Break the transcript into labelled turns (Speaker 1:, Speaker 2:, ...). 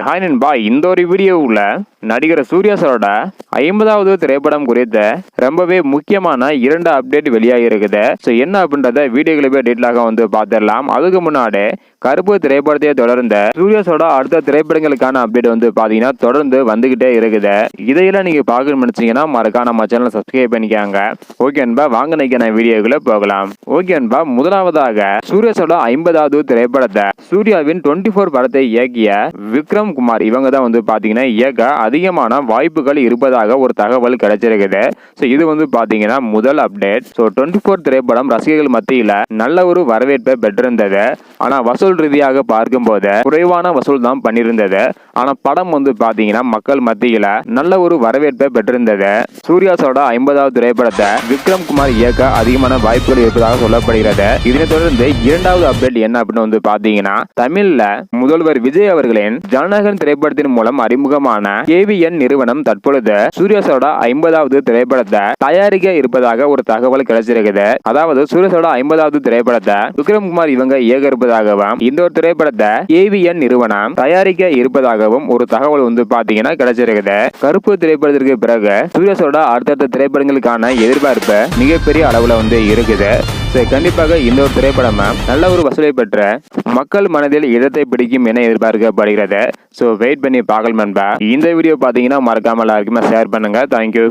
Speaker 1: Hi நண்பா, இந்த ஒரு வீடியோவில் நடிகர் சூர்யா சாரோட 50வது திரைப்படம் குறித்த ரொம்பவே முக்கியமான 2 அப்டேட் வெளியாகி இருக்குது. ஸோ என்ன அப்படின்றத வீடியோக்களை போய் டீட்டெயிலாக பார்த்துடலாம். அதுக்கு முன்னாடி கருப்பு திரைப்படத்தை தொடர்ந்து சூர்யா சாரோட அடுத்த திரைப்படங்களுக்கான அப்டேட் பார்த்தீங்கன்னா தொடர்ந்து வந்துகிட்டே இருக்குது. இதையெல்லாம் நீங்க பார்க்கணும்னு நினைச்சீங்கன்னா மறக்காம நம்ம சேனலை சப்ஸ்கிரைப் பண்ணிக்காங்க. ஓகே அன்பா, வாங்க நினைக்கிற வீடியோக்குள்ள போகலாம். ஓகே அன்பா, முதலாவதாக சூர்யா சாரோட 50வது திரைப்படத்தை சூர்யாவின் 24 படத்தை இயக்கிய விக்ரம் குமார் இவங்க தான் பாத்தீங்கன்னா இயக்க அதிகமான வாய்ப்புகள் இருப்பதாக ஒரு தகவல் கிடைச்சிருக்குது. ஸோ இது பாத்தீங்கன்னா முதல் அப்டேட். ஸோ 24 திரைப்படம் ரசிகர்கள் மத்தியில நல்ல ஒரு வரவேற்பை பெற்றிருந்தது. ஆனா வசூல் ரீதியாக பார்க்கும்போது குறைவான வசூல் தான் பண்ணியிருந்தது. ஆனா படம் பாத்தீங்கன்னா மக்கள் மத்தியில நல்ல ஒரு வரவேற்பை பெற்றிருந்தது. சூர்யா சாரோட 50வது திரைப்படத்தை விக்ரம் குமார் இயக்க அதிகமான வாய்ப்புகள் இருப்பதாக சொல்லப்படுகிறது. இதனை தொடர்ந்து 2வது அப்டேட் என்ன அப்படின்னு பாத்தீங்கன்னா தமிழ்ல முதல்வர் விஜய் அவர்களின் ஜனநாயகன் திரைப்படத்தின் மூலம் அறிமுகமான KVN நிறுவனம் தற்பொழுது சூர்யா சாரோட 50வது திரைப்படத்தை தயாரிக்க இருப்பதாக ஒரு தகவல் கிடைச்சிருக்குது. அதாவது சூர்யா சாரோட 50வது திரைப்படத்தை விக்ரம் குமார் இவங்க இயக்க இருப்பதாகவும் இந்த ஒரு திரைப்படத்தை KVN நிறுவனம் தயாரிக்க இருப்பதாகவும் ஒரு தகவல் பாத்தீங்கன்னா கிடைச்சிருக்குது. கருப்பு திரைப்படத்திற்கு பிறகு சூர்யா சாரோட அடுத்தடுத்த திரைப்படங்களுக்கான எதிர்பார்ப்பு மிகப்பெரிய அளவுல இருக்குது. கண்டிப்பாக இந்த ஒரு திரைப்படம் நல்ல ஒரு வசூலை பெற்ற மக்கள் மனதில் இடத்தை பிடிக்கும் என எதிர்பார்க்கப்படுகிறது. ஸோ வெயிட் பண்ணி பார்க்கலாம் நண்பா. இந்த வீடியோ பார்த்தீங்கன்னா மறக்காம எல்லாருக்குமே ஷேர் பண்ணுங்க. தேங்க்யூ.